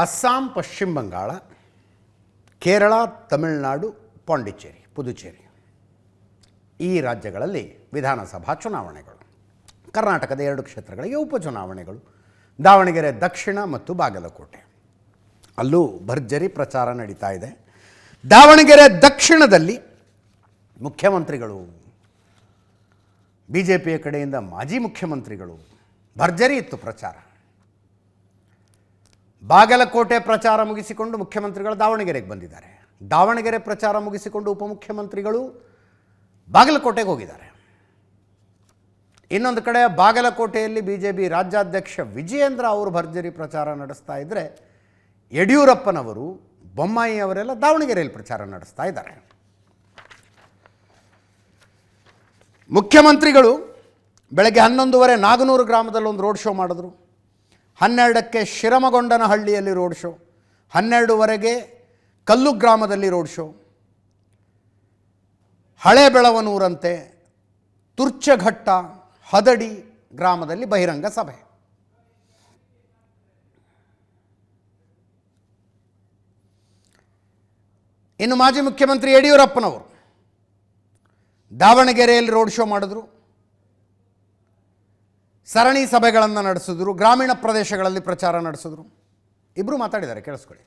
ಅಸ್ಸಾಂ, ಪಶ್ಚಿಮ ಬಂಗಾಳ, ಕೇರಳ, ತಮಿಳುನಾಡು, ಪಾಂಡಿಚೇರಿ, ಪುದುಚೇರಿ ಈ ರಾಜ್ಯಗಳಲ್ಲಿ ವಿಧಾನಸಭಾ ಚುನಾವಣೆಗಳು. ಕರ್ನಾಟಕದ 2 ಕ್ಷೇತ್ರಗಳಿಗೆ ಉಪಚುನಾವಣೆಗಳು. ದಾವಣಗೆರೆ ದಕ್ಷಿಣ ಮತ್ತು ಬಾಗಲಕೋಟೆ ಅಲ್ಲೂ ಭರ್ಜರಿ ಪ್ರಚಾರ ನಡೀತಾ ಇದೆ. ದಾವಣಗೆರೆ ದಕ್ಷಿಣದಲ್ಲಿ ಮುಖ್ಯಮಂತ್ರಿಗಳು, BJPಯ ಕಡೆಯಿಂದ ಮಾಜಿ ಮುಖ್ಯಮಂತ್ರಿಗಳು, ಭರ್ಜರಿ ಇತ್ತು ಪ್ರಚಾರ. ಬಾಗಲಕೋಟೆ ಪ್ರಚಾರ ಮುಗಿಸಿಕೊಂಡು ಮುಖ್ಯಮಂತ್ರಿಗಳು ದಾವಣಗೆರೆಗೆ ಬಂದಿದ್ದಾರೆ. ದಾವಣಗೆರೆ ಪ್ರಚಾರ ಮುಗಿಸಿಕೊಂಡು ಉಪಮುಖ್ಯಮಂತ್ರಿಗಳು ಬಾಗಲಕೋಟೆಗೆ ಹೋಗಿದ್ದಾರೆ. ಇನ್ನೊಂದು ಕಡೆ ಬಾಗಲಕೋಟೆಯಲ್ಲಿ BJP ರಾಜ್ಯಾಧ್ಯಕ್ಷ ವಿಜಯೇಂದ್ರ ಅವರು ಭರ್ಜರಿ ಪ್ರಚಾರ ನಡೆಸ್ತಾ ಇದ್ದರೆ, ಯಡಿಯೂರಪ್ಪನವರು, ಬೊಮ್ಮಾಯಿ ಅವರೆಲ್ಲ ದಾವಣಗೆರೆಯಲ್ಲಿ ಪ್ರಚಾರ ನಡೆಸ್ತಾ ಇದ್ದಾರೆ. ಮುಖ್ಯಮಂತ್ರಿಗಳು ಬೆಳಗ್ಗೆ 11:30 ನಾಗನೂರು ಗ್ರಾಮದಲ್ಲಿ ಒಂದು ರೋಡ್ ಶೋ ಮಾಡಿದ್ರು. 12ಕ್ಕೆ ಶಿರಮಗೊಂಡನಹಳ್ಳಿಯಲ್ಲಿ ರೋಡ್ ಶೋ, 12:15 ಕಲ್ಲು ಗ್ರಾಮದಲ್ಲಿ ರೋಡ್ ಶೋ, ಹಳೆ ಬೆಳವನೂರಂತೆ, ತುರ್ಚಘಟ್ಟ, ಹದಡಿ ಗ್ರಾಮದಲ್ಲಿ ಬಹಿರಂಗ ಸಭೆ. ಇನ್ನು ಮಾಜಿ ಮುಖ್ಯಮಂತ್ರಿ ಯಡಿಯೂರಪ್ಪನವರು ದಾವಣಗೆರೆಯಲ್ಲಿ ರೋಡ್ ಶೋ ಮಾಡಿದ್ರು, ಸರಣಿ ಸಭೆಗಳನ್ನು ನಡೆಸಿದ್ರು, ಗ್ರಾಮೀಣ ಪ್ರದೇಶಗಳಲ್ಲಿ ಪ್ರಚಾರ ನಡೆಸಿದ್ರು. ಇಬ್ಬರು ಮಾತಾಡಿದ್ದಾರೆ, ಕೇಳಿಸ್ಕೊಳ್ಳಿ.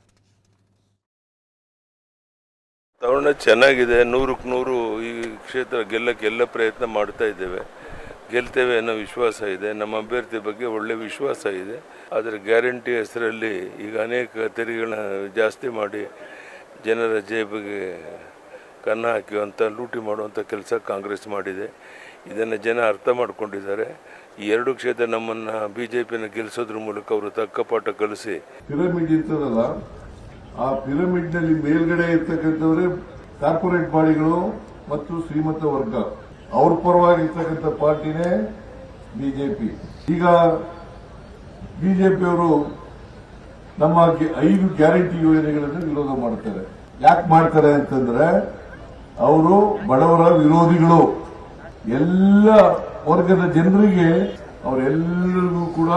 ತಗೊಂಡ ಚೆನ್ನಾಗಿದೆ, 100ಕ್ಕೆ 100 ಈ ಕ್ಷೇತ್ರ ಗೆಲ್ಲಕ್ಕೆ ಎಲ್ಲ ಪ್ರಯತ್ನ ಮಾಡ್ತಾ ಇದ್ದೇವೆ. ಗೆಲ್ತೇವೆ ಅನ್ನೋ ವಿಶ್ವಾಸ ಇದೆ. ನಮ್ಮ ಅಭ್ಯರ್ಥಿ ಬಗ್ಗೆ ಒಳ್ಳೆ ವಿಶ್ವಾಸ ಇದೆ. ಆದರೆ ಗ್ಯಾರಂಟಿ ಹೆಸರಲ್ಲಿ ಈಗ ಅನೇಕ ತೆರಿಗೆಗಳನ್ನ ಜಾಸ್ತಿ ಮಾಡಿ ಜನರ ಜೇಬಿಗೆ ಕನ್ನ ಹಾಕುವಂಥ, ಲೂಟಿ ಮಾಡುವಂಥ ಕೆಲಸ ಕಾಂಗ್ರೆಸ್ ಮಾಡಿದೆ. ಇದನ್ನು ಜನ ಅರ್ಥ ಮಾಡ್ಕೊಂಡಿದ್ದಾರೆ. ಈ 2 ಕ್ಷೇತ್ರ ನಮ್ಮನ್ನು BJPನ ಗೆಲ್ಲಿಸೋದ್ರ ಮೂಲಕ ಅವರು ತಕ್ಕ ಪಾಠ ಕಲಿಸಿ. ಪಿರಮಿಡ್ ಇರ್ತದಲ್ಲ, ಆ ಪಿರಮಿಡ್ ನಲ್ಲಿ ಮೇಲ್ಗಡೆ ಇರ್ತಕ್ಕಂಥವರೇ ಕಾರ್ಪೊರೇಟ್ ಬಾಡಿಗಳು ಮತ್ತು ಶ್ರೀಮಂತ ವರ್ಗ. ಅವ್ರ ಪರವಾಗಿರ್ತಕ್ಕಂಥ ಪಾರ್ಟಿನೇ BJP. ಈಗ BJPಯವರು ನಮ್ಮ 5 ಗ್ಯಾರಂಟಿ ಯೋಜನೆಗಳನ್ನು ವಿರೋಧ ಮಾಡ್ತಾರೆ. ಯಾಕೆ ಮಾಡ್ತಾರೆ ಅಂತಂದ್ರೆ, ಅವರು ಬಡವರ ವಿರೋಧಿಗಳು. ಎಲ್ಲ ವರ್ಗದ ಜನರಿಗೆ ಅವರೆಲ್ಲರಿಗೂ ಕೂಡ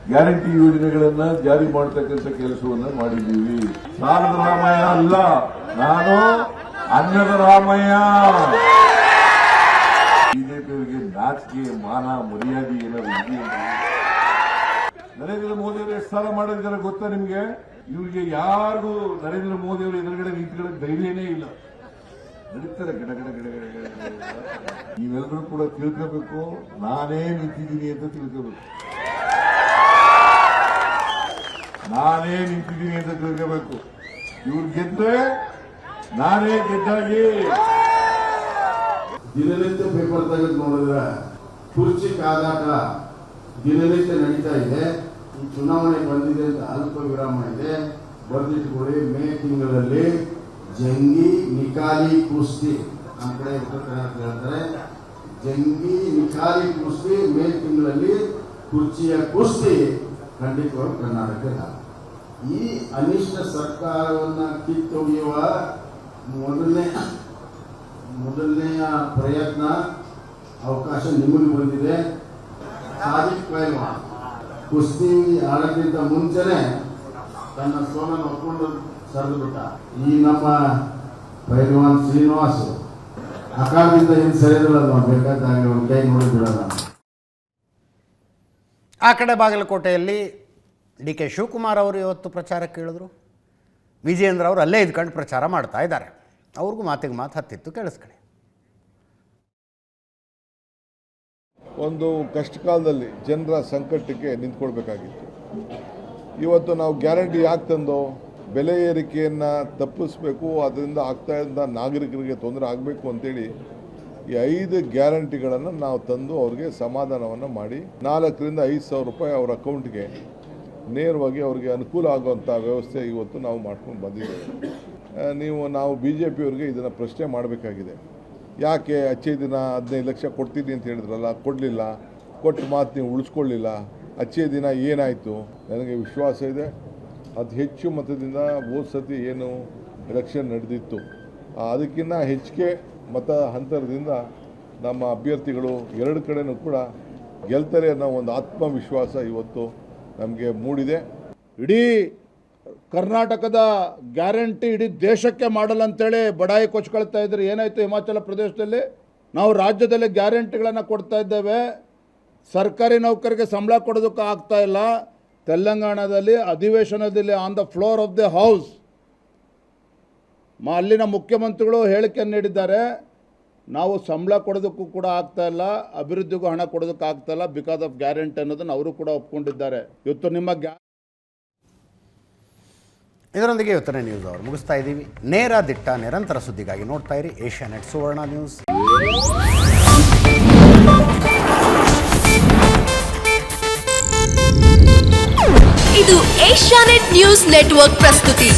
ಗ್ಯಾರಂಟಿ ಯೋಜನೆಗಳನ್ನ ಜಾರಿ ಮಾಡತಕ್ಕಂಥ ಕೆಲಸವನ್ನ ಮಾಡಿದ್ದೀವಿ. ಸಾಲದ ರಾಮಯ್ಯ ಅಲ್ಲ, ನಾನು ಅನ್ನದ ರಾಮಯ್ಯ. ಬಿಜೆಪಿಯವರಿಗೆ ನಾಚಿಕೆ, ಮಾನ, ಮರ್ಯಾದೆ ಏನಾದ್ರು ಇದೆಯಾ? ನರೇಂದ್ರ ಮೋದಿ ಅವರು ಎಷ್ಟು ಸಾಲ ಮಾಡಿದ್ದಾರೆ ಗೊತ್ತಾ ನಿಮ್ಗೆ? ಇವ್ರಿಗೆ ಯಾರಿಗೂ ನರೇಂದ್ರ ಮೋದಿ ಅವರು ಎದುರುಗಡೆ ನಿಂತ್ಕೊಳ್ಳೋಕೆ ಧೈರ್ಯನೇ ಇಲ್ಲ. ನಡೀತಾರೆ ಗಡ ಗಡ ಗಡ ಗಡ ಗಡ. ನೀವೆಲ್ಲರೂ ಕೂಡ ತಿಳ್ಕೋಬೇಕು, ನಾನೇ ನಿಂತಿದ್ದೀನಿ ಅಂತ ತಿಳ್ಕೋಬೇಕು. ನಾನೇ ನಿಂತಿದ್ದೀನಿ ಅಂತ ತಿಳ್ಕೋಬೇಕು. ಇವ್ರು ಗೆದ್ರೆ ನಾನೇ ಗೆದ್ದಾಗಿ. ದಿನನಿತ್ಯ ಪೇಪರ್ ತೆಗೆದು ನೋಡಿದ್ರೆ ಕುರ್ಚಿ ಕಾದಾಟ ದಿನನಿತ್ಯ ನಡೀತಾ ಇದೆ. ಈ ಚುನಾವಣೆ ಬಂದಿದೆ ಅಂತ ಅಲ್ಪ ವಿರಾಮ ಇದೆ, ಬರ್ದಿಟ್ಕೊಳ್ಳಿ. ಮೇ ತಿಂಗಳಲ್ಲಿ ಜಂಗಿ ನಿಕಾಲಿ ಕುಸ್ತಿ, ನಮ್ಮ ಕಡೆ ಉತ್ತರ ಕರ್ನಾಟಕ ಹೇಳ್ತಾರೆ, ಜಂಗಿ ನಿಕಾಲಿ ಕುಸ್ತಿ ಮೇ ತಿಂಗಳಲ್ಲಿ ಕುರ್ಚಿಯ ಕುಸ್ತಿ ಖಂಡಿತವಾಗಿ ಕರ್ನಾಟಕದ. ಈ ಅನಿಷ್ಟ ಸರ್ಕಾರವನ್ನ ಕಿತ್ತೊಗೆಯುವ ಮೊದಲನೆಯ ಪ್ರಯತ್ನ ಅವಕಾಶ ನಿಮಗೆ ಬಂದಿದೆ. ಸಾದಿಕ್ ಪೈಲ್ವಾನ್ ಕುಸ್ತಿ ಆಡೋಕ್ಕಿಂತ ಮುಂಚೆನೆ ತನ್ನ ಸೋಲನ್ನು ಒಪ್ಕೊಂಡು ಸರಿದು ಬಿಟ್ಟ. ಈ ನಮ್ಮ ಪೈಲ್ವಾನ್ ಶ್ರೀನಿವಾಸ್ ಅಕಾಲದಿಂದ ಏನು ಸರಿಯಲ್ಲ, ಬೇಕಾದಾಗ ಒಂದು ಕೈ ನೋಡಿ ಬಿಡೋಣ. ಆ ಕಡೆ ಬಾಗಲಕೋಟೆಯಲ್ಲಿ DK ಶಿವಕುಮಾರ್ ಅವರು ಇವತ್ತು ಪ್ರಚಾರಕ್ಕೆ ಇಳಿದ್ರು. ವಿಜಯೇಂದ್ರ ಅವರು ಅಲ್ಲೇ ಇದ್ಕೊಂಡು ಪ್ರಚಾರ ಮಾಡ್ತಾ ಇದ್ದಾರೆ. ಅವ್ರಿಗೂ ಮಾತಿಗೆ ಮಾತು ಹತ್ತಿತ್ತು, ಕೇಳಿಸ್ಕೊಳ್ಳಿ. ಒಂದು ಕಷ್ಟ ಕಾಲದಲ್ಲಿ ಜನರ ಸಂಕಟಕ್ಕೆ ನಿಂತ್ಕೊಳ್ಬೇಕಾಗಿತ್ತು. ಇವತ್ತು ನಾವು ಗ್ಯಾರಂಟಿ ಯಾಕೆ ತಂದೋ, ಬೆಲೆ ಏರಿಕೆಯನ್ನು ತಪ್ಪಿಸಬೇಕು, ಅದರಿಂದ ಆಗ್ತಾ ಇದ್ದ ನಾಗರಿಕರಿಗೆ ತೊಂದರೆ ಆಗಬೇಕು ಅಂತೇಳಿ ಈ 5 ಗ್ಯಾರಂಟಿಗಳನ್ನು ನಾವು ತಂದು ಅವ್ರಿಗೆ ಸಮಾಧಾನವನ್ನು ಮಾಡಿ 4,000 ರಿಂದ 5,000 ರೂಪಾಯಿ ಅವ್ರ ಅಕೌಂಟ್ಗೆ ನೇರವಾಗಿ ಅವ್ರಿಗೆ ಅನುಕೂಲ ಆಗುವಂಥ ವ್ಯವಸ್ಥೆ ಇವತ್ತು ನಾವು ಮಾಡ್ಕೊಂಡು ಬಂದಿದ್ದೇವೆ. ನಾವು BJPಯವ್ರಿಗೆ ಇದನ್ನು ಪ್ರಶ್ನೆ ಮಾಡಬೇಕಾಗಿದೆ. ಯಾಕೆ ಅಚ್ಚೆ ದಿನ 15 ಲಕ್ಷ ಕೊಡ್ತೀನಿ ಅಂತ ಹೇಳಿದ್ರಲ್ಲ, ಕೊಡಲಿಲ್ಲ, ಕೊಟ್ಟು ಮಾತು ನೀವು ಉಳಿಸ್ಕೊಳ್ಳಿಲ್ಲ, ಅಚ್ಚೆ ದಿನ ಏನಾಯಿತು? ನನಗೆ ವಿಶ್ವಾಸ ಇದೆ ಅದು ಹೆಚ್ಚು ಮತದಿಂದ ಹೋದ ಸತಿ ಏನು ಎಲೆಕ್ಷನ್ ನಡೆದಿತ್ತು ಅದಕ್ಕಿಂತ ಹೆಚ್ಚಿಗೆ ಮತ ಅಂತರದಿಂದ ನಮ್ಮ ಅಭ್ಯರ್ಥಿಗಳು 2 ಕಡೆನೂ ಕೂಡ ಗೆಲ್ತಾರೆ ಅನ್ನೋ ಒಂದು ಆತ್ಮವಿಶ್ವಾಸ ಇವತ್ತು ನಮಗೆ ಮೂಡಿದೆ. ಇಡೀ ಕರ್ನಾಟಕದ ಗ್ಯಾರಂಟಿ ಇಡೀ ದೇಶಕ್ಕೆ ಮಾಡಲ್ಲ ಅಂತೇಳಿ ಬಡಾಯಿ ಕೊಚ್ಕೊಳ್ತಾ ಇದ್ರು. ಏನಾಯಿತು ಹಿಮಾಚಲ ಪ್ರದೇಶದಲ್ಲಿ? ನಾವು ರಾಜ್ಯದಲ್ಲಿ ಗ್ಯಾರಂಟಿಗಳನ್ನು ಕೊಡ್ತಾ ಇದ್ದೇವೆ, ಸರ್ಕಾರಿ ನೌಕರಿಗೆ ಸಂಬಳ ಕೊಡೋದಕ್ಕೆ ಆಗ್ತಾ ಇಲ್ಲ. ತೆಲಂಗಾಣದಲ್ಲಿ ಅಧಿವೇಶನದಲ್ಲಿ on the floor of the house ಅಲ್ಲಿನ ಮುಖ್ಯಮಂತ್ರಿಗಳು ಹೇಳಿಕೆಯನ್ನು ನೀಡಿದ್ದಾರೆ, ನಾವು ಸಂಬಳ ಕೊಡೋದಕ್ಕೂ ಕೂಡ ಆಗ್ತಾ ಇಲ್ಲ, ಅಭಿವೃದ್ಧಿಗೂ ಹಣ ಕೊಡೋದಕ್ಕೆ ಆಗ್ತಾ ಇಲ್ಲ ಬಿಕಾಸ್ ಆಫ್ ಗ್ಯಾರಂಟಿ ಅನ್ನೋದನ್ನು ಅವರು ಕೂಡ ಒಪ್ಕೊಂಡಿದ್ದಾರೆ. ಇವತ್ತು ನಿಮ್ಮ ಇದರೊಂದಿಗೆ ಇವತ್ತಿನ ನ್ಯೂಸ್ ಅವರು ಮುಗಿಸ್ತಾ ಇದ್ದೀವಿ. ನೇರ ದಿಟ್ಟ ನಿರಂತರ ಸುದ್ದಿಗಾಗಿ ನೋಡ್ತಾ ಇರಿ ಏಷ್ಯಾನೆಟ್ ಸುವರ್ಣ ನ್ಯೂಸ್. ಇದು ಏಷ್ಯಾನೆಟ್ ನ್ಯೂಸ್ ನೆಟ್ವರ್ಕ್ ಪ್ರಸ್ತುತಿ.